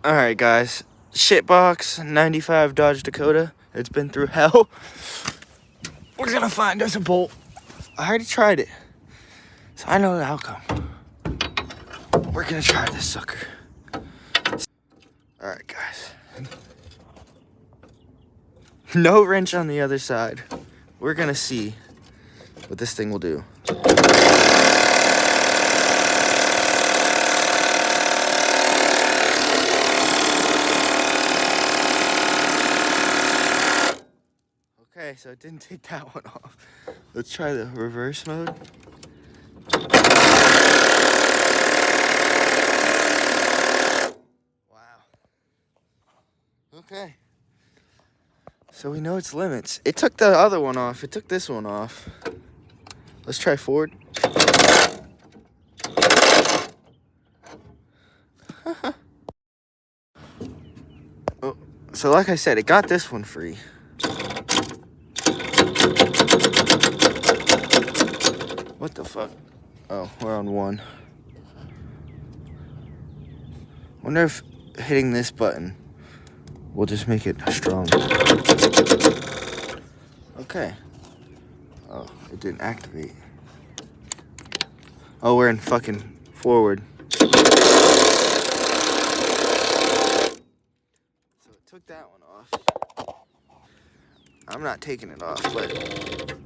Alright guys, shitbox 95 Dodge Dakota. It's been through hell. We're gonna find us a bolt. I already tried it, so I know the outcome. We're gonna try this sucker. Alright guys. No wrench on the other side. We're gonna see what this thing will do. Okay, so it didn't take that one off. Let's try the reverse mode. Wow. Okay. So we know its limits. It took the other one off. It took this one off. Let's try forward. Oh, so like I said, it got this one free. What the fuck? Oh, we're on one. Wonder if hitting this button will just make it stronger. Okay. Oh, it didn't activate. Oh, we're in fucking forward. So it took that one off. I'm not taking it off, but...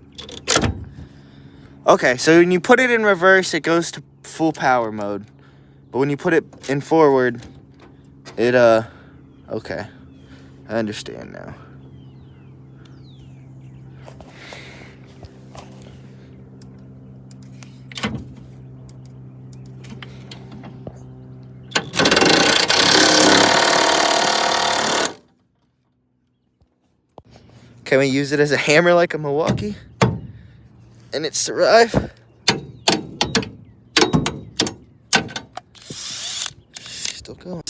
Okay, so when you put it in reverse, it goes to full power mode. But when you put it in forward, it, okay. I understand now. Can we use it as a hammer like a Milwaukee? And it survive? Still going.